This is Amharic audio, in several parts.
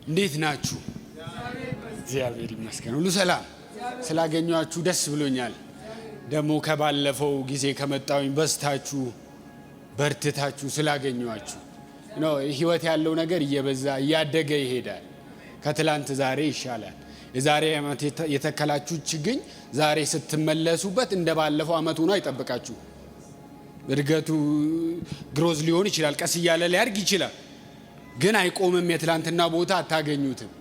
እንዴት ናችሁ? እግዚአብሔር ይመስገን ሁሉ ሰላም። ስላገኛችሁ ደስ ብሎኛል። ደግሞ ከባለፈው ጊዜ ከመጣሁኝ በስታችሁ በርትታችሁ ስላገኛችሁ ነው። ህይወት ያለው ነገር እየበዛ እያደገ ይሄዳል። ከትላንት ዛሬ ይሻላል። የዛሬ አመት የተከላችሁ ችግኝ ዛሬ ስትመለሱበት እንደባለፈው አመት ሆኖ አይጠብቃችሁ። እድገቱ ግሮዝ ሊሆን ይችላል፣ ቀስ እያለ ሊያድግ ይችላል፣ ግን አይቆምም። የትላንትና ቦታ አታገኙትም።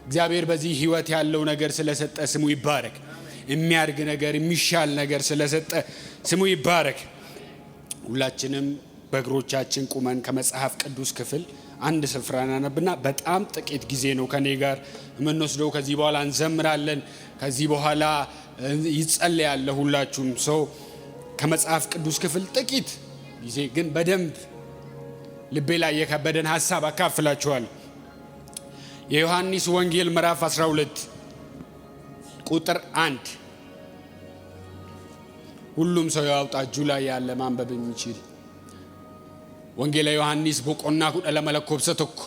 እግዚአብሔር በዚህ ህይወት ያለው ነገር ስለሰጠ ስሙ ይባረክ። የሚያድግ ነገር የሚሻል ነገር ስለሰጠ ስሙ ይባረክ። ሁላችንም በእግሮቻችን ቁመን ከመጽሐፍ ቅዱስ ክፍል አንድ ስፍራ እናነብና በጣም ጥቂት ጊዜ ነው ከኔ ጋር የምንወስደው። ከዚህ በኋላ እንዘምራለን፣ ከዚህ በኋላ ይጸልያል። ሁላችሁም ሰው ከመጽሐፍ ቅዱስ ክፍል ጥቂት ጊዜ ግን በደንብ ልቤ ላይ የከበደን ሐሳብ አካፍላችኋለሁ። የዮሐንስ ወንጌል ምዕራፍ 12 ቁጥር 1 ሁሉም ሰው ያውጣ እጁ ላይ ያለ ማንበብ የሚችል ወንጌል ዮሐንስ ቦቆና ኩደ ለመለኮብሰ ተኩ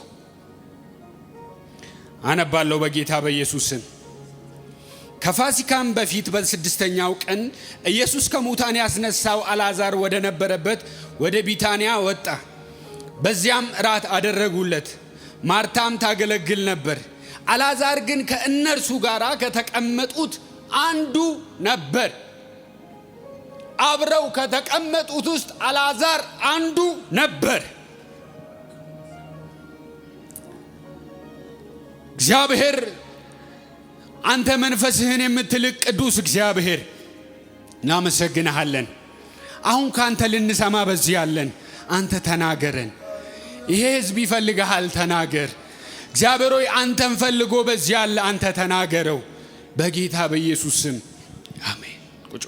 አነባለሁ በጌታ በኢየሱስ ስም። ከፋሲካም በፊት በስድስተኛው ቀን ኢየሱስ ከሙታን ያስነሳው አልዓዛር ወደ ነበረበት ወደ ቢታንያ ወጣ። በዚያም እራት አደረጉለት። ማርታም ታገለግል ነበር። አልዓዛር ግን ከእነርሱ ጋር ከተቀመጡት አንዱ ነበር። አብረው ከተቀመጡት ውስጥ አልዓዛር አንዱ ነበር። እግዚአብሔር አንተ መንፈስህን የምትልቅ ቅዱስ እግዚአብሔር እናመሰግንሃለን። አሁን ካንተ ልንሰማ በዚህ ያለን አንተ ተናገረን። ይሄ ህዝብ ይፈልግሃል፣ ተናገር። እግዚአብሔር ሆይ አንተን ፈልጎ በዚህ ያለ አንተ ተናገረው በጌታ በኢየሱስ ስም አሜን። ቁጭ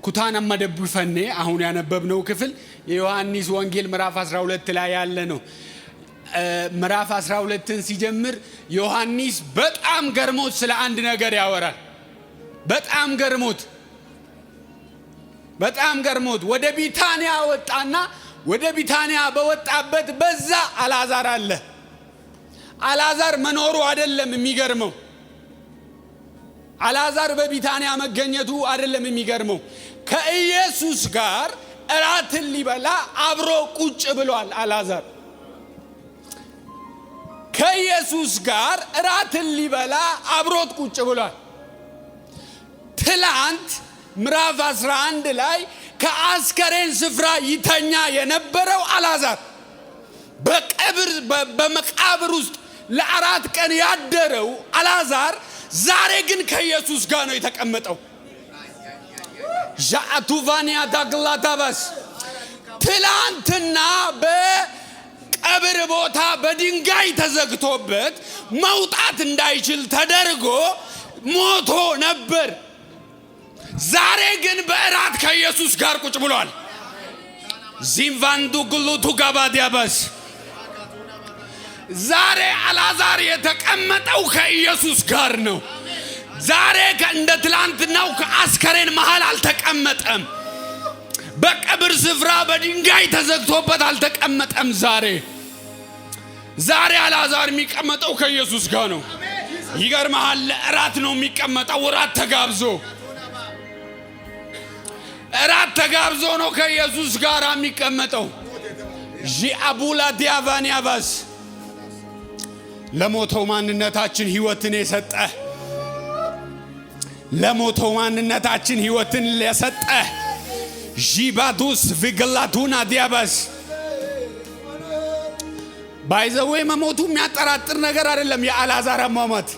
ኩታና ማደብ ፈኔ አሁን ያነበብነው ክፍል የዮሐንስ ወንጌል ምዕራፍ 12 ላይ ያለ ነው። ምዕራፍ 12ን ሲጀምር ዮሐንስ በጣም ገርሞት ስለ አንድ ነገር ያወራል። በጣም ገርሞት ወደ ቢታንያ ወጣና ወደ ቢታንያ በወጣበት በዛ አልዓዛር አለ። አልዓዛር መኖሩ አይደለም የሚገርመው፣ አልዓዛር በቢታንያ መገኘቱ አይደለም የሚገርመው፣ ከኢየሱስ ጋር እራትን ሊበላ አብሮ ቁጭ ብሏል። አልዓዛር ከኢየሱስ ጋር እራትን ሊበላ አብሮት ቁጭ ብሏል። ትላንት ምዕራፍ 11 ላይ ከአስከሬን ስፍራ ይተኛ የነበረው አልዓዛር በመቃብር ውስጥ ለ4 ቀን ያደረው አልዓዛር ዛሬ ግን ከኢየሱስ ጋር ነው የተቀመጠው። ጃአቱቫኒያ ዳግላታባስ ትላንትና በቀብር ቦታ በድንጋይ ተዘግቶበት መውጣት እንዳይችል ተደርጎ ሞቶ ነበር። ዛሬ ግን በእራት ከኢየሱስ ጋር ቁጭ ብሏል። ዚምቫንዱ ግሉቱ ጋባዲያባስ ዛሬ አልዓዛር የተቀመጠው ከኢየሱስ ጋር ነው። ዛሬ እንደ ትላንትናው ከአስከሬን መሃል አልተቀመጠም። በቀብር ስፍራ በድንጋይ ተዘግቶበት አልተቀመጠም። ዛሬ አልዓዛር የሚቀመጠው ከኢየሱስ ጋር ነው። ይገርምሃል፣ እራት ነው የሚቀመጠው። እራት ተጋብዞ ነው ከኢየሱስ ጋር የሚቀመጠው። ጂአቡላ ዲያቫኒያባስ ለሞተው ማንነታችን ህይወትን የሰጠ ጂባዱስ ቪግላቱና ዲያባስ ባይዘው መሞቱ የሚያጠራጥር ነገር አይደለም። የአልዓዛር ሞት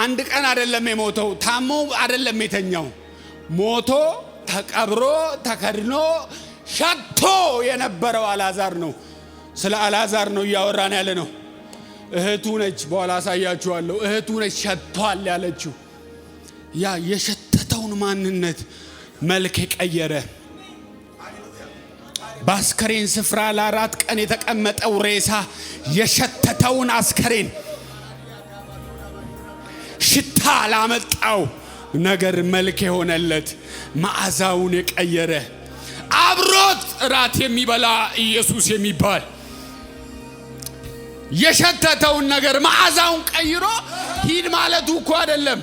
አንድ ቀን አይደለም የሞተው፣ ታሞ አይደለም የተኛው። ሞቶ ተቀብሮ ተከድኖ ሸቶ የነበረው አልዓዛር ነው። ስለ አልዓዛር ነው እያወራን ያለ ነው። እህቱ ነች፣ በኋላ አሳያችኋለሁ። እህቱ ነች ሸቷል ያለችው። ያ የሸተተውን ማንነት መልክ የቀየረ በአስከሬን ስፍራ ለ4 ቀን የተቀመጠው ሬሳ የሸተተውን አስከሬን ሽታ ላመጣው ነገር መልክ የሆነለት መዓዛውን የቀየረ አብሮት እራት የሚበላ ኢየሱስ የሚባል የሸተተውን ነገር መዓዛውን ቀይሮ ሂድ ማለቱ እኮ አይደለም።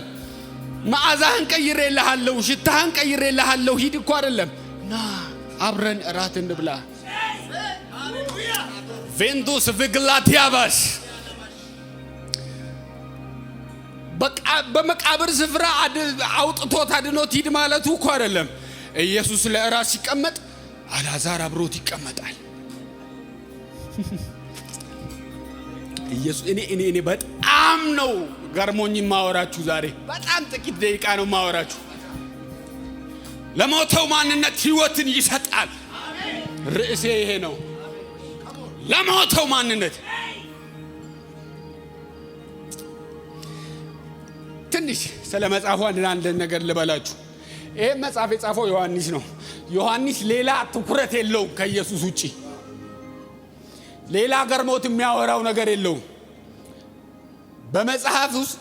መዓዛህን ቀይሬልሃለሁ፣ ሽታህን ቀይሬልሃለሁ ሂድ እኮ አይደለም። ና አብረን እራት እንብላ። ቬንቱስ ቪግላቲያባስ በመቃብር ስፍራ አውጥቶት አድኖት ሂድ ማለቱ እኮ አይደለም። ኢየሱስ ለእራት ሲቀመጥ አልዓዛር አብሮት ይቀመጣል። ኢየሱስ እኔ በጣም ነው ገርሞኝ ማወራችሁ። ዛሬ በጣም ጥቂት ደቂቃ ነው ማወራችሁ። ለሞተው ማንነት ሕይወትን ይሰጣል። ርዕሴ ይሄ ነው። ለሞተው ማንነት ትንሽ ስለ መጽሐፉ አንድ ነገር ልበላችሁ። ይሄ መጽሐፍ የጻፈው ዮሐንስ ነው። ዮሐንስ ሌላ ትኩረት የለውም ከኢየሱስ ውጪ ሌላ ገርሞት የሚያወራው ነገር የለውም። በመጽሐፍ ውስጥ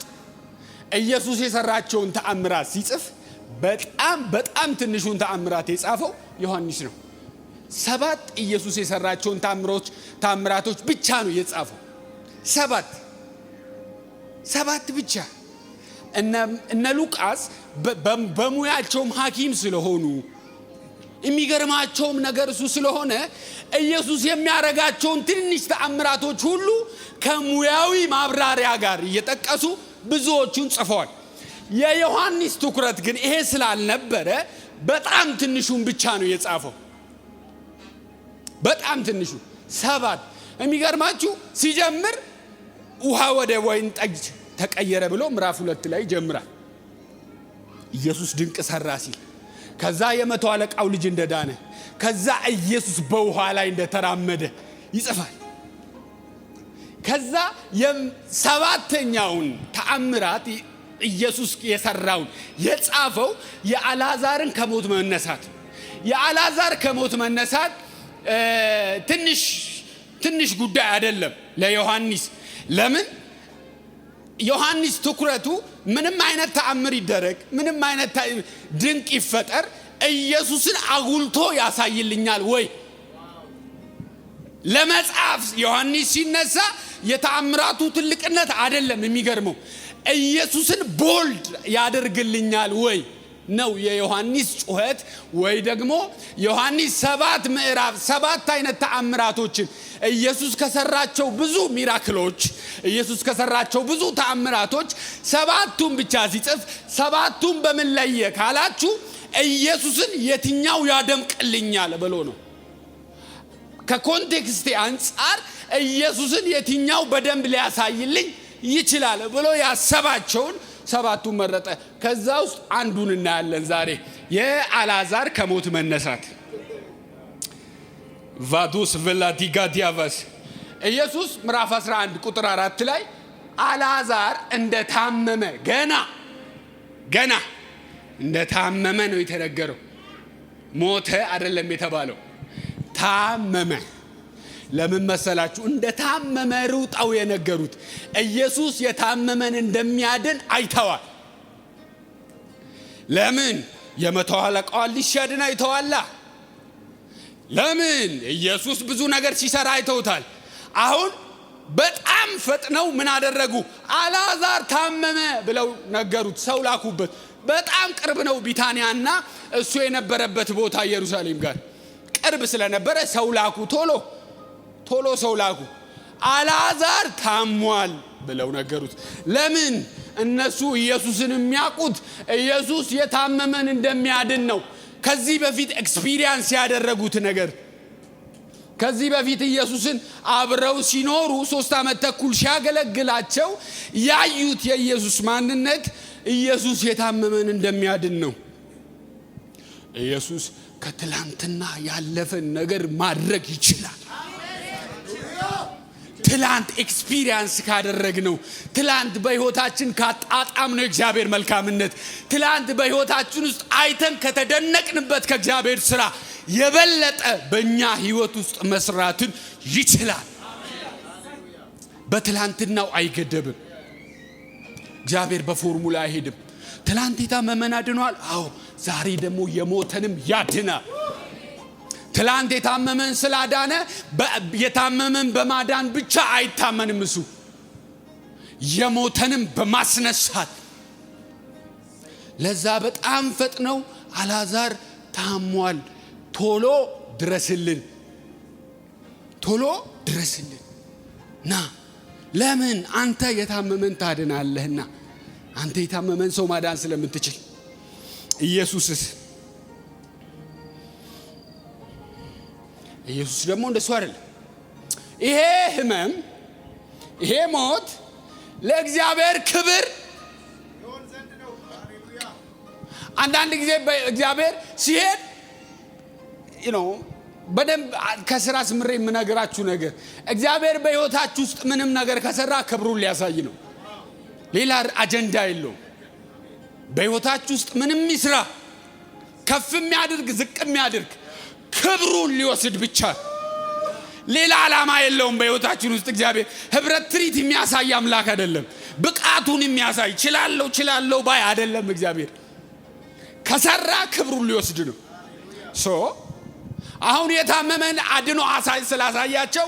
ኢየሱስ የሰራቸውን ተአምራት ሲጽፍ በጣም ትንሹን ተአምራት የጻፈው ዮሐንስ ነው። 7 ኢየሱስ የሰራቸውን ተአምራቶች ብቻ ነው የጻፈው። 7 ብቻ። እነ ሉቃስ በሙያቸውም ሐኪም ስለሆኑ የሚገርማቸውም ነገር እሱ ስለሆነ ኢየሱስ የሚያረጋቸውን ትንሽ ተአምራቶች ሁሉ ከሙያዊ ማብራሪያ ጋር እየጠቀሱ ብዙዎቹን ጽፈዋል። የዮሐንስ ትኩረት ግን ይሄ ስላልነበረ በጣም ትንሹን ብቻ ነው የጻፈው። በጣም ትንሹ 7። የሚገርማችሁ ሲጀምር ውሃ ወደ ወይን ጠጅ ተቀየረ ብሎ ምዕራፍ 2 ላይ ይጀምራል። ኢየሱስ ድንቅ ሰራ ሲል ከዛ የመቶ አለቃው ልጅ እንደዳነ ከዛ ኢየሱስ በውሃ ላይ እንደተራመደ ይጽፋል። ከዛ የ7ኛውን ተአምራት ኢየሱስ የሰራውን የጻፈው የአልዓዛርን ከሞት መነሳት። የአልዓዛር ከሞት መነሳት ትንሽ ጉዳይ አይደለም ለዮሐንስ። ለምን? ዮሐንስ ትኩረቱ ምንም አይነት ተአምር ይደረግ፣ ምንም አይነት ድንቅ ይፈጠር ኢየሱስን አጉልቶ ያሳይልኛል ወይ ለመጽሐፍ ዮሐንስ ሲነሳ የተአምራቱ ትልቅነት አይደለም የሚገርመው፣ ኢየሱስን ቦልድ ያደርግልኛል ወይ ነው የዮሐንስ ጩኸት። ወይ ደግሞ ዮሐንስ 7 ምዕራፍ 7 አይነት ተአምራቶችን ኢየሱስ ከሰራቸው ብዙ ሚራክሎች ኢየሱስ ከሰራቸው ብዙ ተአምራቶች 7ቱን ብቻ ሲጽፍ 7ቱን በምን ለየ ካላችሁ ኢየሱስን የትኛው ያደምቅልኛል ብሎ ነው። ከኮንቴክስት አንፃር ኢየሱስን የትኛው በደንብ ሊያሳይልኝ ይችላል ብሎ ያሰባቸውን 7ቱን መረጠ። ከዛ ውስጥ አንዱን እናያለን ዛሬ፣ የአልዓዛር ከሞት መነሳት። ቫዱስ ቨላዲጋዲያቫስ ኢየሱስ ምዕራፍ 11 ቁጥር 4 ላይ አልዓዛር እንደታመመ ገና እንደታመመ ነው የተነገረው። ሞተ አይደለም የተባለው፣ ታመመ። ለምን መሰላችሁ? እንደታመመ ሩጣው የነገሩት። ኢየሱስ የታመመን እንደሚያድን አይተዋል። ለምን? የመቶ አለቃውን ሊሻድን አይተዋላ። ለምን? ኢየሱስ ብዙ ነገር ሲሰራ አይተውታል። አሁን በጣም ፈጥነው ምን አደረጉ? አልዓዛር ታመመ ብለው ነገሩት። ሰው ላኩበት። በጣም ቅርብ ነው ቢታንያና እሱ የነበረበት ቦታ ኢየሩሳሌም ጋር ቅርብ ስለነበረ ሰው ላኩ። ቶሎ ሰው ላኩ። አልዓዛር ታሟል ብለው ነገሩት። ለምን? እነሱ ኢየሱስን የሚያውቁት ኢየሱስ የታመመን እንደሚያድን ነው። ከዚህ በፊት ኤክስፒሪየንስ ያደረጉት ነገር፣ ከዚህ በፊት ኢየሱስን አብረው ሲኖሩ 3 ዓመት ተኩል ሲያገለግላቸው ያዩት የኢየሱስ ማንነት ኢየሱስ የታመመን እንደሚያድን ነው። ኢየሱስ ከትላንትና ያለፈን ነገር ማድረግ ይችላል። ትላንት ኤክስፒሪየንስ ካደረግነው፣ ትላንት በህይወታችን ካጣጣምነው እግዚአብሔር መልካምነት፣ ትላንት በህይወታችን ውስጥ አይተን ከተደነቅንበት ከእግዚአብሔር ስራ የበለጠ በእኛ ህይወት ውስጥ መስራትን ይችላል። በትላንትናው አይገደብም። እግዚአብሔር በፎርሙላ አይሄድም። ትላንት የታመመን አድኗል። አዎ ዛሬ ደግሞ የሞተንም ያድናል። ትላንት የታመመን ስላዳነ የታመመን በማዳን ብቻ አይታመንም። እሱ የሞተንም በማስነሳት ለዛ በጣም ፈጥነው አልዓዛር ታሟል፣ ቶሎ ድረስልን ና። ለምን? አንተ የታመመን ታድናለህና፣ አንተ የታመመን ሰው ማዳን ስለምትችል። ኢየሱስ ደግሞ እንደሱ አይደለም። ይሄ ህመም፣ ይሄ ሞት ለእግዚአብሔር ክብር ይሆን ዘንድ ነው። ሃሌሉያ። አንዳንድ ጊዜ በእግዚአብሔር ሲሄድ በደንብ ከስራ ስምሬ የምነግራችሁ ነገር እግዚአብሔር በህይወታችሁ ውስጥ ምንም ነገር ከሰራ ክብሩን ሊያሳይ ነው። ሌላ አጀንዳ የለውም። በህይወታችሁ ውስጥ ምንም ይስራ፣ ከፍ የሚያድርግ ዝቅ የሚያድርግ ክብሩን ሊወስድ ብቻ፣ ሌላ ዓላማ የለውም። በህይወታችን ውስጥ እግዚአብሔር ህብረት ትርኢት የሚያሳይ አምላክ አይደለም። ብቃቱን የሚያሳይ ችላለሁ ባይ አይደለም። እግዚአብሔር ከሰራ ክብሩን ሊወስድ ነው። አሁን የታመመን አድኖ ስላሳያቸው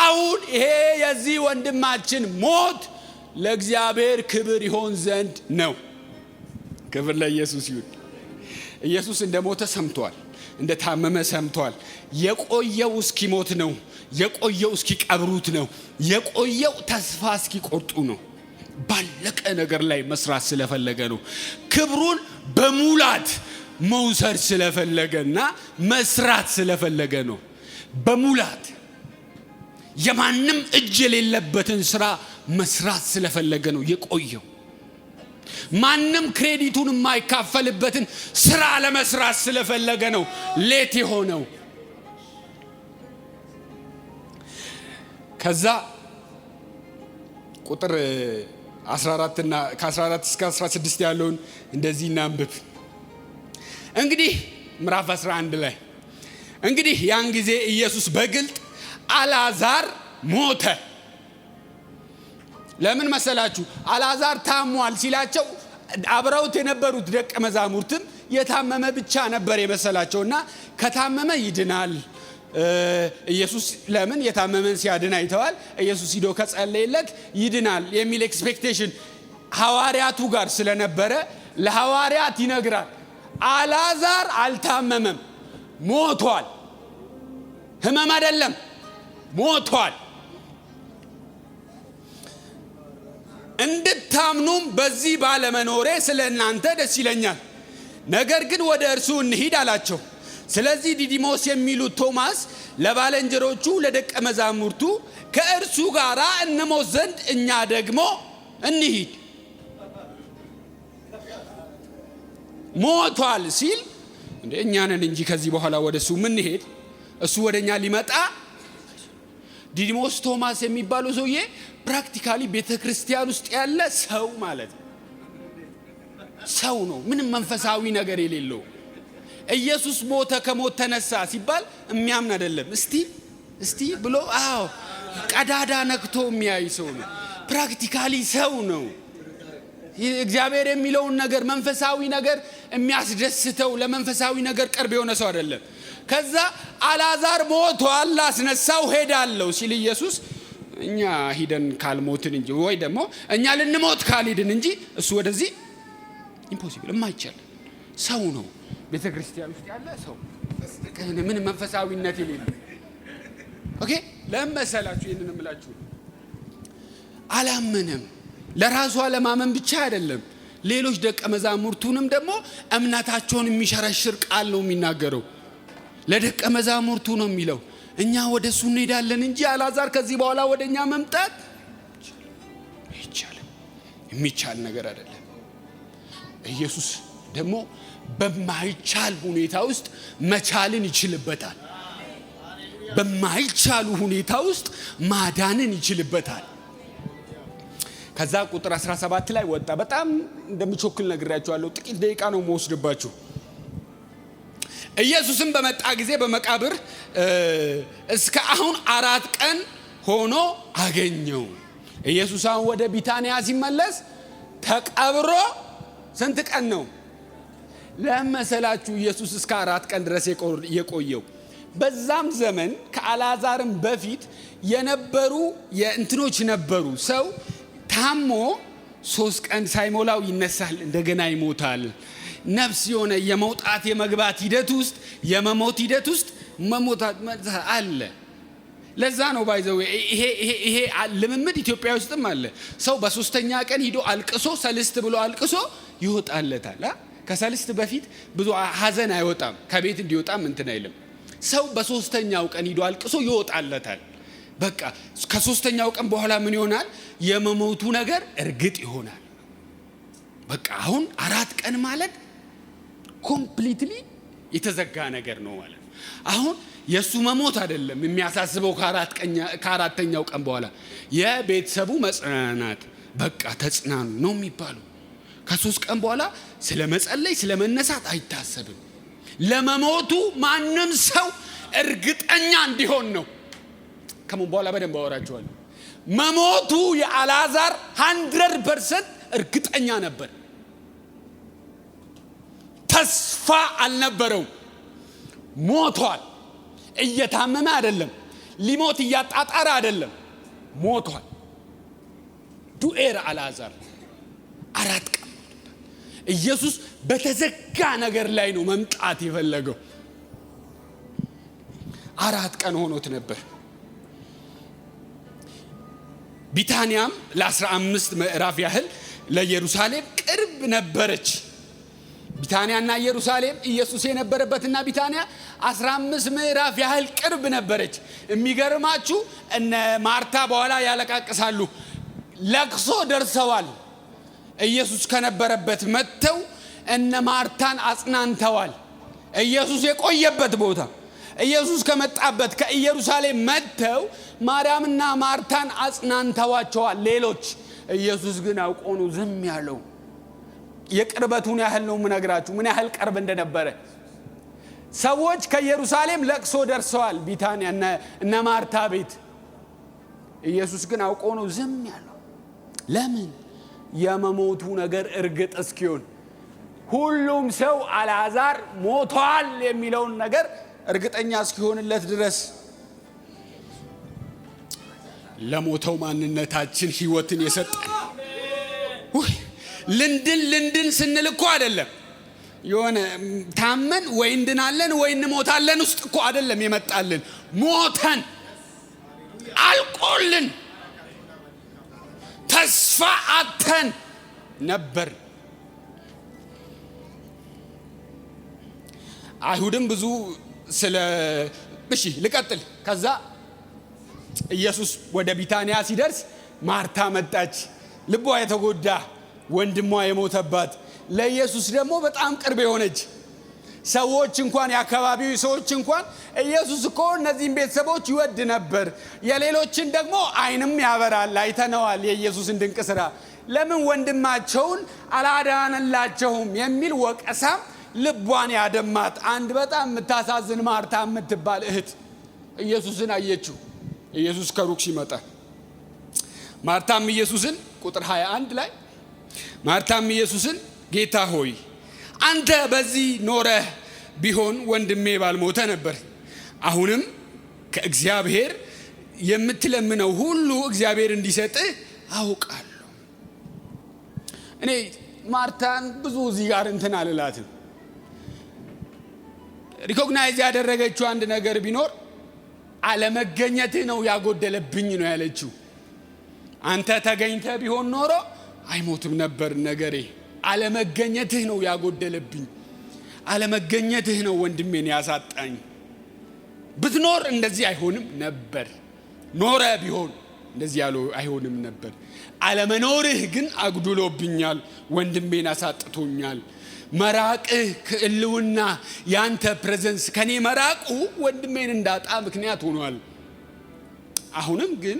አሁን ይሄ የዚህ ወንድማችን ሞት ለእግዚአብሔር ክብር ይሆን ዘንድ ነው። ክብር ለኢየሱስ ይሁን። ኢየሱስ እንደሞተ ሰምቷል፣ እንደታመመ ሰምቷል። የቆየው እስኪሞት ነው። የቆየው እስኪቀብሩት ነው። የቆየው ተስፋ እስኪቆርጡ ነው። ባለቀ ነገር ላይ መስራት ስለፈለገ ነው። ክብሩን በሙላት መውሰድ ስለፈለገና መስራት ስለፈለገ ነው። በሙላት የማንም እጅ የሌለበትን ስራ መስራት ስለፈለገ ነው የቆየው። ማንም ክሬዲቱን የማይካፈልበትን ስራ ለመስራት ስለፈለገ ነው ሌት የሆነው። ከዛ ቁጥር 14 እና ከ14 እስከ 16 ያለውን እንደዚህ እናንብብ። እንግዲህ ምዕራፍ 11 ላይ እንግዲህ ያን ጊዜ ኢየሱስ በግልጥ አልዓዛር ሞተ። ለምን መሰላችሁ? አልዓዛር ታሟል ሲላቸው አብረውት የነበሩት ደቀ መዛሙርትም የታመመ ብቻ ነበር የመሰላቸውና ከታመመ ይድናል። ኢየሱስ ለምን የታመመን ሲያድን አይተዋል። ኢየሱስ ሂዶ ከጸለየለት ይድናል የሚል ኤክስፔክቴሽን ሐዋርያቱ ጋር ስለነበረ ለሐዋርያት ይነግራል። አልዓዛር አልታመመም፣ ሞቷል። ህመም አይደለም፣ ሞቷል። እንድታምኑም በዚህ ባለመኖሬ ስለ እናንተ ደስ ይለኛል። ነገር ግን ወደ እርሱ እንሂድ አላቸው። ስለዚህ ዲዲሞስ የሚሉት ቶማስ ለባልንጀሮቹ ለደቀ መዛሙርቱ ከእርሱ ጋር እንሞት ዘንድ እኛ ደግሞ እንሂድ። ሞቷል ሲል እኛ ነን እንጂ ከዚህ በኋላ ወደ እሱ ምን ሄድ? እሱ ወደኛ ሊመጣ። ዲዲሞስ ቶማስ የሚባለው ሰውዬ ፕራክቲካሊ ቤተክርስቲያን ውስጥ ያለ ሰው ማለት ነው። ሰው ነው፣ ምንም መንፈሳዊ ነገር የሌለው። ኢየሱስ ሞተ ከሞት ተነሳ ሲባል የሚያምን አይደለም። እስቲ ብሎ ቀዳዳ ነክቶ የሚያይ ሰው ነው። ፕራክቲካሊ ሰው ነው። እግዚአብሔር የሚለውን ነገር መንፈሳዊ ነገር የሚያስደስተው ለመንፈሳዊ ነገር ቅርብ የሆነ ሰው አይደለም። ከዛ አልዓዛር ሞቷል፣ ላስነሳው ሄዳለሁ ሲል ኢየሱስ እኛ ሂደን ካልሞትን እንጂ ወይ ደግሞ እኛ ልንሞት ካልሄድን እንጂ እሱ ወደዚህ ኢምፖሲብል የማይቻል ሰው ነው። ቤተክርስቲያን ውስጥ ያለ ሰው ምን መንፈሳዊነት የሌለው። ኦኬ ለምሳላችሁ ይሄንን እምላችሁ አላመነም። ለራሱ አለማመን ብቻ አይደለም፣ ሌሎች ደቀ መዛሙርቱንም ደግሞ እምነታቸውን የሚሸረሽር ቃል ነው የሚናገረው። ለደቀ መዛሙርቱ ነው የሚለው እኛ ወደሱ እንሄዳለን እንጂ አልዓዛር ከዚህ በኋላ ወደኛ መምጣት አይቻልም። የሚቻል ነገር አይደለም። ኢየሱስ ደግሞ በማይቻል ሁኔታ ውስጥ መቻልን ይችልበታል። በማይቻሉ ሁኔታ ውስጥ ማዳንን ይችልበታል። ከዛ ቁጥር 17 ላይ ወጣ። በጣም እንደምቾክል ነግራችኋለሁ። ጥቂት ደቂቃ ነው የምወስድባችሁ። ኢየሱስም በመጣ ጊዜ በመቃብር እስከ አሁን 4 ቀን ሆኖ አገኘው። ኢየሱስ አሁን ወደ ቢታንያ ሲመለስ ተቀብሮ ስንት ቀን ነው ለመሰላችሁ? ኢየሱስ እስከ 4 ቀን ድረስ የቆየው በዛም ዘመን ከአልዓዛርም በፊት የነበሩ የእንትኖች ነበሩ። ሰው ታሞ 3 ቀን ሳይሞላው ይነሳል፣ እንደገና ይሞታል። ነፍስ የሆነ የመውጣት የመግባት ሂደት ውስጥ የመሞት ሂደት ውስጥ መሞታት አለ። ለዛ ነው ባይዘው ይሄ ልምምድ ኢትዮጵያ ውስጥም አለ። ሰው በ3ኛ ቀን ሂዶ አልቅሶ ሰልስት ብሎ አልቅሶ ይወጣለታል። ከሰልስት በፊት ብዙ ሀዘን አይወጣም፣ ከቤት እንዲወጣም እንትን አይልም። ሰው በ3ኛው ቀን ሂዶ አልቅሶ ይወጣለታል። በቃ ከ3ኛው ቀን በኋላ ምን ይሆናል? የመሞቱ ነገር እርግጥ ይሆናል። በቃ አሁን 4 ቀን ማለት ኮምፕሊትሊ የተዘጋ ነገር ነው ማለት ነው። አሁን የሱ መሞት አይደለም የሚያሳስበው ከ4ኛው ቀን በኋላ የቤተሰቡ መጽናናት። በቃ ተጽናኑ ነው የሚባለው። ከ3 ቀን በኋላ ስለ መጸለይ ስለ መነሳት አይታሰብም። ለመሞቱ ማንም ሰው እርግጠኛ እንዲሆን ነው። ከምን በኋላ በደንብ አወራቸዋለሁ። መሞቱ የአልዓዛር 100% እርግጠኛ ነበር። ተስፋ አልነበረውም። ሞቷል። እየታመመ አይደለም፣ ሊሞት እያጣጣረ አይደለም፣ ሞቷል። ዱኤር አልዓዛር 4 ቀን ኢየሱስ በተዘጋ ነገር ላይ ነው መምጣት የፈለገው። 4 ቀን ሆኖት ነበር። ቢታንያም ለ15 ምዕራፍ ያህል ለኢየሩሳሌም ቅርብ ነበረች። ቢታንያና ኢየሩሳሌም ኢየሱስ የነበረበትና ቢታንያ 15 ምዕራፍ ያህል ቅርብ ነበረች። የሚገርማችሁ እነ ማርታ በኋላ ያለቃቅሳሉ። ለቅሶ ደርሰዋል። ኢየሱስ ከነበረበት መጥተው እነ ማርታን አጽናንተዋል። ኢየሱስ የቆየበት ቦታ ኢየሱስ ከመጣበት ከኢየሩሳሌም መጥተው ማርያምና ማርታን አጽናንተዋቸዋል። ሌሎች ኢየሱስ ግን አውቆ ነው ዝም ያለው። የቅርበቱን ያህል ነው የምነግራችሁ፣ ምን ያህል ቅርብ እንደነበረ። ሰዎች ከኢየሩሳሌም ለቅሶ ደርሰዋል ቢታንያ እነ ማርታ ቤት። ኢየሱስ ግን አውቆ ነው ዝም ያለው። ለምን? የመሞቱ ነገር እርግጥ እስኪሆን፣ ሁሉም ሰው አልዓዛር ሞቷል የሚለውን ነገር እርግጠኛ እስኪሆንለት ድረስ። ለሞተው ማንነታችን ህይወትን የሰጠን ልንድን ስንል እኮ አይደለም የሆነ ታመን ወይ እንድናለን ወይ እንሞታለን ውስጥ እኮ አይደለም የመጣልን። ሞተን አልቆልን ተስፋ አተን ነበር። አይሁድም ብዙ እሺ ልቀጥል። ከዛ ኢየሱስ ወደ ቢታንያ ሲደርስ ማርታ መጣች። ልቧ የተጎዳ ወንድሟ የሞተባት፣ ለኢየሱስ ደግሞ በጣም ቅርብ የሆነች ሰዎች እንኳን የአካባቢው ሰዎች እንኳን ኢየሱስ እኮ እነዚህን ቤተሰቦች ይወድ ነበር፣ የሌሎችን ደግሞ ዓይንም ያበራል፣ አይተነዋል የኢየሱስን ድንቅ ስራ፣ ለምን ወንድማቸውን አላዳነላቸውም የሚል ወቀሳም ልቧን ያደማት አንድ በጣም የምታሳዝን ማርታ የምትባል እህት ኢየሱስን አየችው። ኢየሱስ ከሩቅ ሲመጣ ማርታም ኢየሱስን ቁጥር 21 ላይ ማርታም ኢየሱስን ጌታ ሆይ አንተ በዚህ ኖረህ ቢሆን ወንድሜ ባልሞተ ነበር። አሁንም ከእግዚአብሔር የምትለምነው ሁሉ እግዚአብሔር እንዲሰጥህ አውቃለሁ። እኔ ማርታን ብዙ እዚህ ጋር እንትን አልላትም። ሪኮግናይዝ ያደረገችው አንድ ነገር ቢኖር አለመገኘትህ ነው ያጎደለብኝ ነው ያለችው። አንተ ተገኝተህ ቢሆን ኖሮ አይሞትም ነበር ነገሬ። አለመገኘትህ ነው ያጎደለብኝ። አለመገኘትህ ነው ወንድሜን ያሳጣኝ። ብትኖር እንደዚህ አይሆንም ነበር። ኖረ ቢሆን እንደዚህ ያለው አይሆንም ነበር። አለመኖርህ ግን አጉድሎብኛል፣ ወንድሜን አሳጥቶኛል። መራቅህ ከእልውና ያንተ ፕሬዘንስ ከኔ መራቁ ወንድሜን እንዳጣ ምክንያት ሆኗል። አሁንም ግን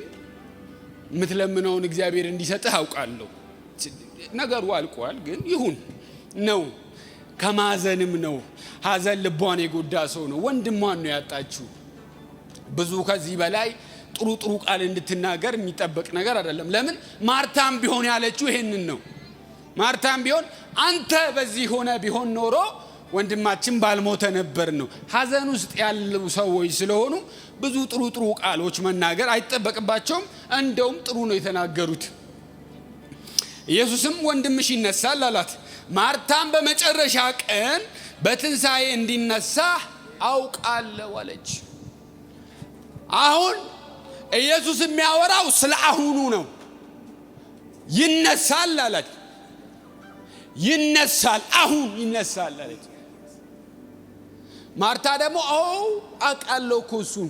የምትለምነውን እግዚአብሔር እንዲሰጥህ አውቃለሁ። ነገሩ አልቋል፣ ግን ይሁን ነው። ከማዘንም ነው። ሀዘን ልቧን የጎዳ ሰው ነው። ወንድሟን ነው ያጣችው። ብዙ ከዚህ በላይ ጥሩ ቃል እንድትናገር የሚጠበቅ ነገር አይደለም። ለምን? ማርታም ቢሆን ያለችው ይሄንን ነው። ማርታም ቢሆን አንተ በዚህ ሆነ ቢሆን ኖሮ ወንድማችን ባልሞተ ነበር ነው። ሐዘን ውስጥ ያሉ ሰዎች ስለሆኑ ብዙ ጥሩ ቃሎች መናገር አይጠበቅባቸውም። እንደውም ጥሩ ነው የተናገሩት። ኢየሱስም ወንድምሽ ይነሳል አላት። ማርታም በመጨረሻ ቀን በትንሣኤ እንዲነሳ አውቃለሁ አለች። አሁን ኢየሱስ የሚያወራው ስለ አሁኑ ነው። ይነሳል አለች። ይነሳል፣ አሁን ይነሳል አለች። ማርታ ደግሞ አውቃለሁ እኮ እሱን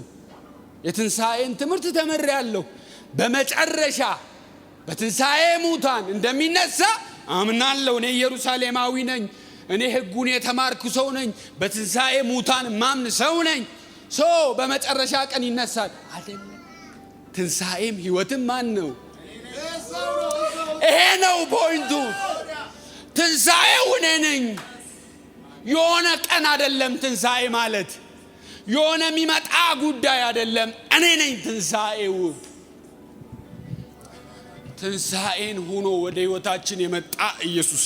የትንሣኤን ትምህርት ተምሬያለሁ፣ በመጨረሻ በትንሣኤ ሙታን እንደሚነሳ አምናለሁ። እኔ ኢየሩሳሌማዊ ነኝ፣ እኔ ሕጉን የተማርኩ ሰው ነኝ፣ በትንሣኤ ሙታን ማምን ሰው ነኝ። በመጨረሻ ቀን ይነሳል አይደለም። ትንሣኤም ሕይወትም ማን ነው? ይሄ ነው ፖይንቱ። ትንሣኤው እኔ ነኝ። የሆነ ቀን አይደለም። ትንሣኤ ማለት የሆነ የሚመጣ ጉዳይ አይደለም። እኔ ነኝ ትንሣኤው። ትንሣኤን ሆኖ ወደ ሕይወታችን የመጣ ኢየሱስ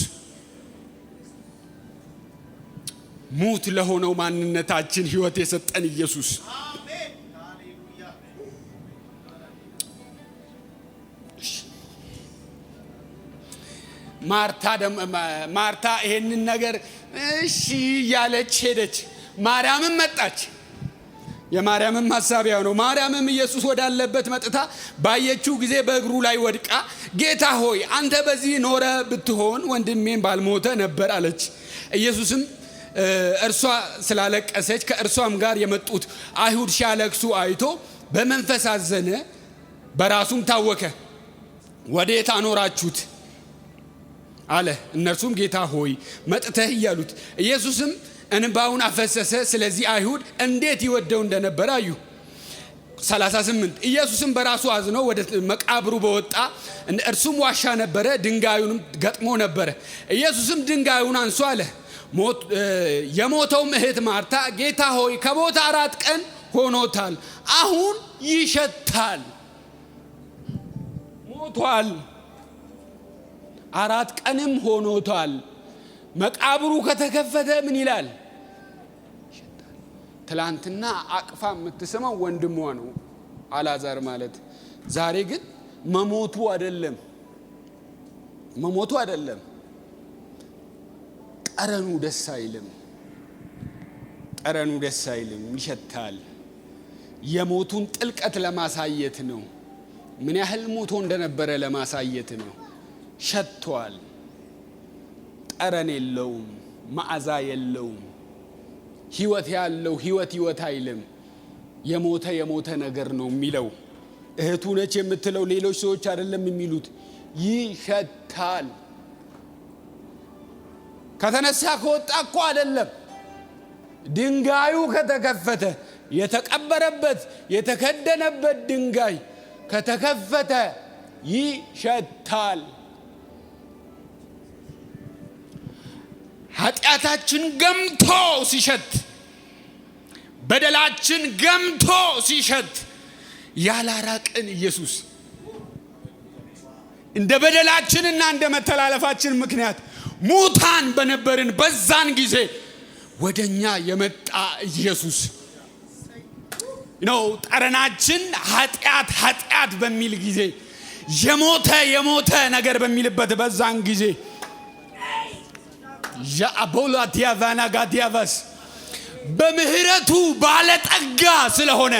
ሙት ለሆነው ማንነታችን ሕይወት የሰጠን ኢየሱስ ማርታ ይሄንን ነገር እሺ ያለች ሄደች። ማርያምም መጣች። የማርያምም ሐሳቢያው ነው። ማርያምም ኢየሱስ ወዳለበት መጥታ ባየችው ጊዜ በእግሩ ላይ ወድቃ ጌታ ሆይ አንተ በዚህ ኖረ ብትሆን ወንድሜን ባልሞተ ነበር አለች። ኢየሱስም እርሷ ስላለቀሰች ከእርሷም ጋር የመጡት አይሁድ ሲያለቅሱ አይቶ በመንፈስ አዘነ፣ በራሱም ታወከ። ወዴት አኖራችሁት አለ። እነርሱም ጌታ ሆይ መጥተህ እያሉት፣ ኢየሱስም እንባውን አፈሰሰ። ስለዚህ አይሁድ እንዴት ይወደው እንደነበረ አዩ። 38 ኢየሱስም በራሱ አዝኖ ወደ መቃብሩ በወጣ፣ እርሱም ዋሻ ነበረ፣ ድንጋዩንም ገጥሞ ነበረ። ኢየሱስም ድንጋዩን አንሱ አለ። የሞተውም እህት ማርታ ጌታ ሆይ ከሞተ 4 ቀን ሆኖታል፣ አሁን ይሸታል። ሞቷል፣ 4 ቀንም ሆኖታል። መቃብሩ ከተከፈተ ምን ይላል? ትላንትና አቅፋ የምትሰማው ወንድሟ ነው አልዓዛር ማለት። ዛሬ ግን መሞቱ አይደለም፣ ጠረኑ ደስ አይልም፣ ይሸታል። የሞቱን ጥልቀት ለማሳየት ነው። ምን ያህል ሞቶ እንደነበረ ለማሳየት ነው። ሸቷል። ጠረን የለውም፣ መዓዛ የለውም። ሕይወት ያለው ሕይወት አይልም። የሞተ ነገር ነው የሚለው። እህቱ ነች የምትለው ሌሎች ሰዎች አይደለም የሚሉት። ይሸታል። ከተነሳ ከወጣ እኮ አይደለም። ድንጋዩ ከተከፈተ፣ የተቀበረበት የተከደነበት ድንጋይ ከተከፈተ ይሸታል። ኃጢአታችን ገምቶ ሲሸት፣ በደላችን ገምቶ ሲሸት ያላራቀን ኢየሱስ እንደ በደላችንና እንደ መተላለፋችን ምክንያት ሙታን በነበርን በዛን ጊዜ ወደኛ የመጣ ኢየሱስ ነው። ጠረናችን ኃጢአት በሚል ጊዜ የሞተ ነገር በሚልበት በዛን ጊዜ ያአቦላቲያቫና ጋዲያቫስ በምህረቱ ባለጠጋ ስለሆነ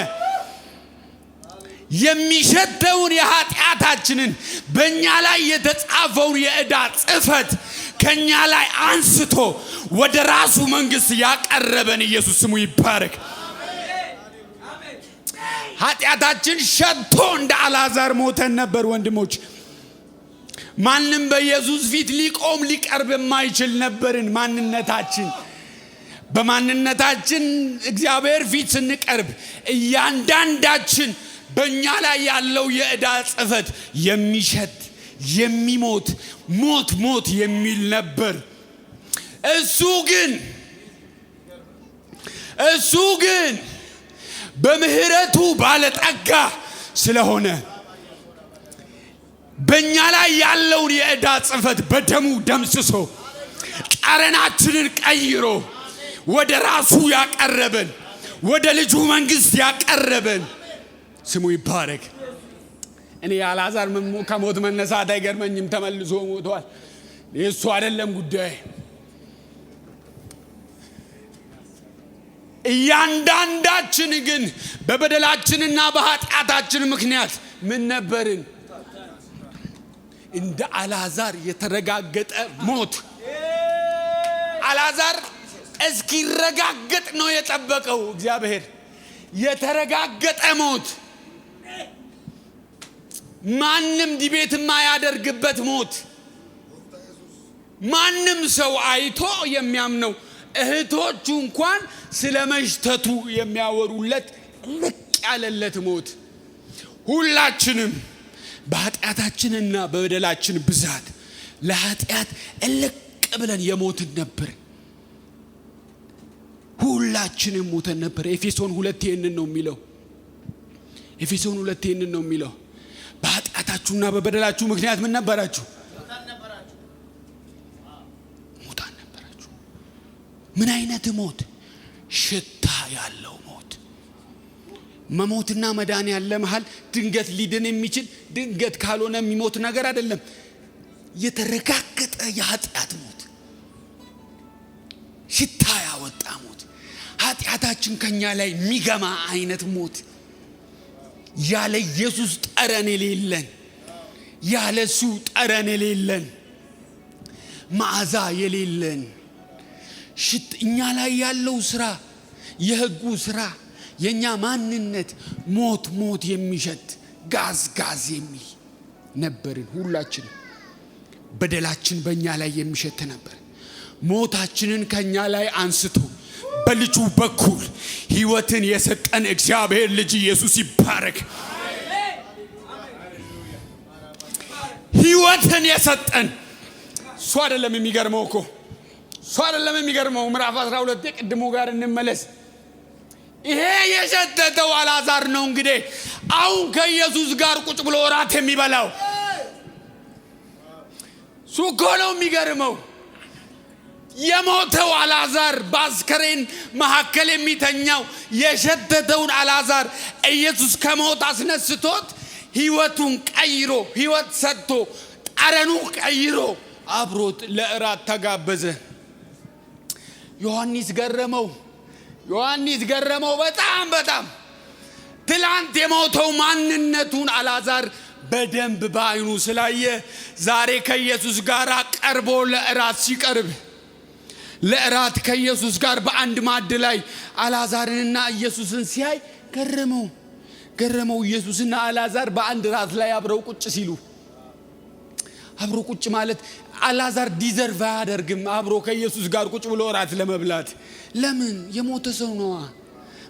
የሚሸተውን የኃጢአታችንን በእኛ ላይ የተጻፈውን የዕዳ ጽሕፈት ከእኛ ላይ አንስቶ ወደ ራሱ መንግሥት ያቀረበን ኢየሱስ ስሙ ይባረክ። ኃጢአታችን ሸቶ እንደ አልዓዛር ሞተን ነበር ወንድሞች። ማንም በኢየሱስ ፊት ሊቀርብ የማይችል ነበርን። በማንነታችን እግዚአብሔር ፊት ስንቀርብ እያንዳንዳችን በእኛ ላይ ያለው የዕዳ ጽሕፈት የሚሸት የሚሞት ሞት የሚል ነበር። እሱ ግን በምህረቱ ባለጠጋ ስለሆነ በእኛ ላይ ያለውን የዕዳ ጽሕፈት በደሙ ደምስሶ ጠረናችንን ቀይሮ ወደ ራሱ ያቀረበን ወደ ልጁ መንግስት ያቀረበን ስሙ ይባረክ። እኔ አልዓዛር ከሞት መነሳት አይገርመኝም። ተመልሶ ሞቷል። የሱ አይደለም ጉዳይ። እያንዳንዳችን ግን በበደላችንና በኃጢአታችን ምክንያት ምን ነበርን? እንደ አልዓዛር የተረጋገጠ ሞት። አልዓዛር እስኪረጋገጥ ነው የጠበቀው እግዚአብሔር። የተረጋገጠ ሞት፣ ማንም ዲቤት የማያደርግበት ሞት፣ ማንም ሰው አይቶ የሚያምነው፣ እህቶቹ እንኳን ስለ መሽተቱ የሚያወሩለት ልቅ ያለለት ሞት። ሁላችንም በኃጢአታችንና በበደላችን ብዛት ለኃጢአት እልቅ ብለን የሞትን ነበር። ሁላችንም ሞተን ነበር። ኤፌሶን 2 ይሄንን ነው የሚለው። ኤፌሶን 2 ይሄንን ነው የሚለው። በኃጢአታችሁና በበደላችሁ ምክንያት ምን ነበራችሁ? ሙታን ነበራችሁ። ምን አይነት ሞት? ሽታ ያለው ሞት። መሞትና መዳን ያለ መሃል ድንገት ሊድን የሚችል ድንገት ካልሆነ የሚሞት ነገር አይደለም። የተረጋገጠ የኃጢአት ሞት፣ ሽታ ያወጣ ሞት፣ ኃጢአታችን ከኛ ላይ የሚገማ አይነት ሞት፣ ያለ ኢየሱስ ጠረን የሌለን፣ ያለ እሱ ጠረን የሌለን፣ መዓዛ የሌለን፣ እኛ ላይ ያለው ስራ፣ የህጉ ስራ፣ የኛ ማንነት ሞት ሞት የሚሸት ጋዝ ጋዝ የሚል ነበርን። ሁላችን በደላችን በእኛ ላይ የሚሸት ነበር። ሞታችንን ከኛ ላይ አንስቶ በልጁ በኩል ህይወትን የሰጠን እግዚአብሔር ልጅ ኢየሱስ ይባረክ። ህይወትን የሰጠን እሱ አይደለም የሚገርመው እኮ እሱ አይደለም የሚገርመው። ምዕራፍ 12 የቅድሙ ጋር እንመለስ። ይሄ የሸተተው አልዓዛር ነው እንግዲህ አሁን ከኢየሱስ ጋር ቁጭ ብሎ እራት የሚበላው እሱ እኮ ነው የሚገርመው። የሞተው አልዓዛር በአስከሬን መካከል የሚተኛው የሸተተውን አልዓዛር ኢየሱስ ከሞት አስነስቶት ህይወቱን ቀይሮ ህይወት ሰጥቶ ጠረኑ ቀይሮ አብሮት ለእራት ተጋበዘ። ዮሐንስ ገረመው በጣም ትላንት የሞተው ማንነቱን አልዓዛር በደንብ በአይኑ ስላየ ዛሬ ከኢየሱስ ጋር ቀርቦ ለእራት ሲቀርብ ለእራት ከኢየሱስ ጋር በአንድ ማዕድ ላይ አልዓዛርንና ኢየሱስን ሲያይ ገረመው። ኢየሱስና አልዓዛር በአንድ ራት ላይ አብረው ቁጭ ሲሉ፣ አብሮ ቁጭ ማለት አልዓዛር ዲዘርቭ አያደርግም አብሮ ከኢየሱስ ጋር ቁጭ ብሎ ራት ለመብላት። ለምን? የሞተ ሰው ነው።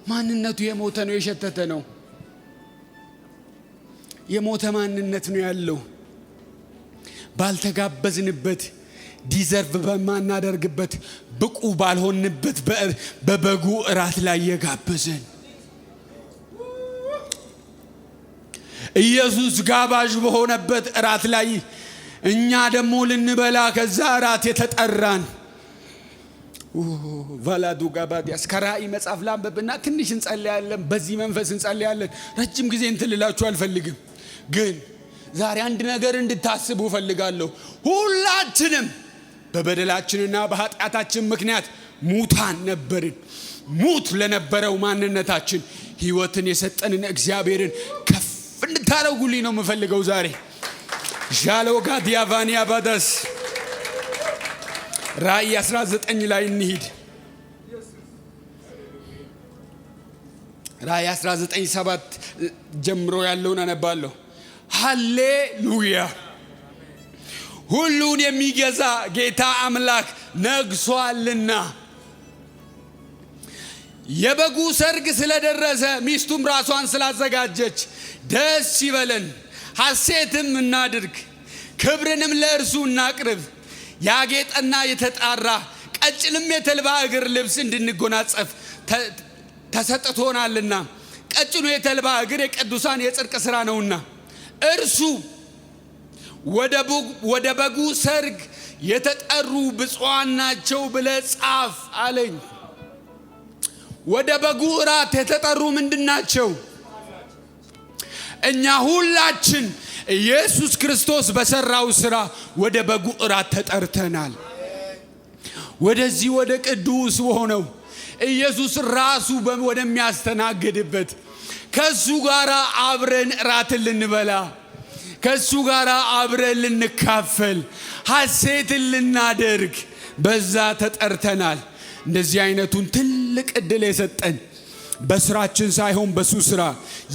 ማንነቱ የሞተ ነው፣ የሸተተ ነው። የሞተ ማንነት ነው ያለው። ባልተጋበዝንበት፣ ዲዘርቭ በማናደርግበት፣ ብቁ ባልሆንበት በበጉ እራት ላይ የጋበዘን ኢየሱስ ጋባዥ በሆነበት እራት ላይ እኛ ደግሞ ልንበላ ከዛ እራት የተጠራን ቫላዱ ጋባዲያስ ከራእይ መጽሐፍ ላንብብና ትንሽ እንጸልያለን። በዚህ መንፈስ እንጸልያለን። ረጅም ጊዜ እንትልላችሁ አልፈልግም፣ ግን ዛሬ አንድ ነገር እንድታስቡ ፈልጋለሁ። ሁላችንም በበደላችንና በኃጢአታችን ምክንያት ሙታን ነበርን። ሙት ለነበረው ማንነታችን ህይወትን የሰጠንን እግዚአብሔርን ከፍ እንድታረጉልኝ ነው የምፈልገው ዛሬ። ጃሎጋዲያ ቫኒያ ባዳስ ራእይ 19 ላይ እንሂድ። ራእይ 19:7 ጀምሮ ያለውን አነባለሁ። ሃሌሉያ! ሁሉን የሚገዛ ጌታ አምላክ ነግሷልና የበጉ ሰርግ ስለደረሰ ሚስቱም ራሷን ስላዘጋጀች ደስ ይበለን፣ ሐሴትም እናድርግ፣ ክብርንም ለእርሱ እናቅርብ። ያጌጠና የተጣራ ቀጭንም የተልባ እግር ልብስ እንድንጎናጸፍ ተሰጥቶናልና ቀጭኑ የተልባ እግር የቅዱሳን የጽድቅ ሥራ ነውና እርሱ ወደ በጉ ሰርግ የተጠሩ ብፁዓን ናቸው ብለህ ጻፍ አለኝ። ወደ በጉ እራት የተጠሩ ምንድናቸው? እኛ ሁላችን ኢየሱስ ክርስቶስ በሰራው ሥራ ወደ በጉ እራት ተጠርተናል። ወደዚህ ወደ ቅዱስ ሆነው ኢየሱስ ራሱ ወደሚያስተናግድበት ከሱ ጋር አብረን እራትን ልንበላ ከሱ ጋር አብረን ልንካፈል ሐሴትን ልናደርግ በዛ ተጠርተናል። እንደዚህ አይነቱን ትልቅ ዕድል የሰጠን በስራችን ሳይሆን በሱ ሥራ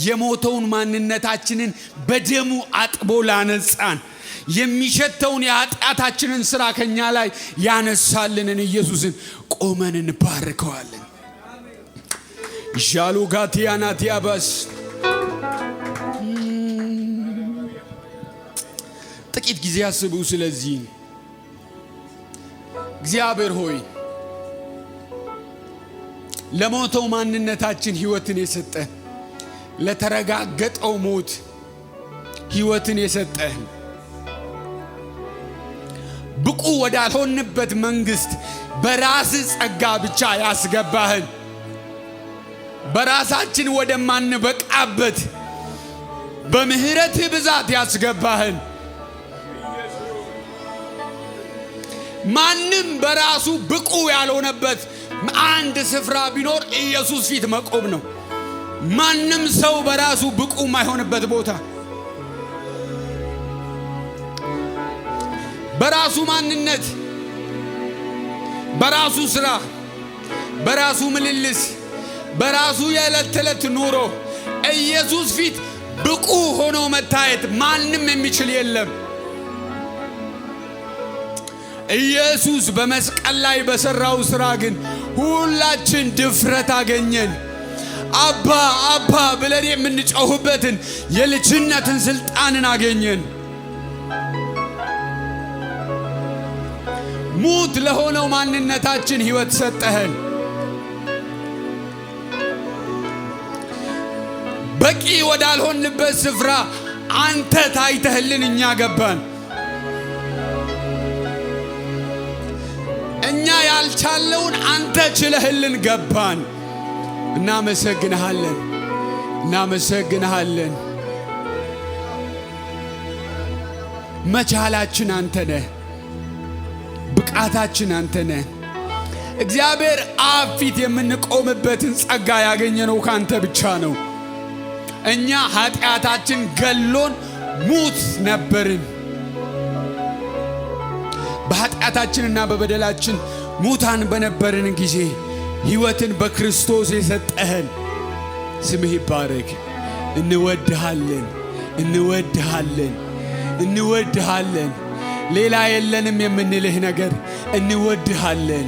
የሞተውን ማንነታችንን በደሙ አጥቦ ላነጻን የሚሸተውን የኃጢአታችንን ሥራ ከኛ ላይ ያነሳልንን ኢየሱስን ቆመን እንባርከዋለን። ጃሉጋቲያናቲያባስ ጥቂት ጊዜ አስቡ። ስለዚህ እግዚአብሔር ሆይ ለሞተው ማንነታችን ሕይወትን የሰጠ ለተረጋገጠው ሞት ሕይወትን የሰጠ ብቁ ወዳልሆንበት መንግሥት በራስ ጸጋ ብቻ ያስገባህን በራሳችን ወደማንበቃበት በምህረት ብዛት ያስገባህን ማንም በራሱ ብቁ ያልሆነበት አንድ ስፍራ ቢኖር ኢየሱስ ፊት መቆም ነው። ማንም ሰው በራሱ ብቁ ማይሆንበት ቦታ በራሱ ማንነት በራሱ ሥራ በራሱ ምልልስ በራሱ የዕለት ተዕለት ኑሮ ኢየሱስ ፊት ብቁ ሆኖ መታየት ማንም የሚችል የለም። ኢየሱስ በመስቀል ላይ በሰራው ሥራ ግን ሁላችን ድፍረት አገኘን። አባ አባ ብለን የምንጮህበትን የልጅነትን ስልጣንን አገኘን። ሙት ለሆነው ማንነታችን ሕይወት ሰጠህን። በቂ ወዳልሆንበት ስፍራ አንተ ታይተህልን እኛ ገባን። እኛ ያልቻለውን አንተ ችለህልን ገባን። እናመሰግንሃለን፣ እናመሰግንሃለን። መቻላችን አንተ ነህ፣ ብቃታችን አንተ ነህ። እግዚአብሔር አብ ፊት የምንቆምበትን ጸጋ ያገኘነው ካንተ ብቻ ነው። እኛ ኃጢአታችን ገሎን ሙት ነበርን። በኃጢአታችንና በበደላችን ሙታን በነበርን ጊዜ ሕይወትን በክርስቶስ የሰጠህን ስምህ ይባረክ። እንወድሃለን፣ እንወድሃለን፣ እንወድሃለን። ሌላ የለንም የምንልህ ነገር። እንወድሃለን።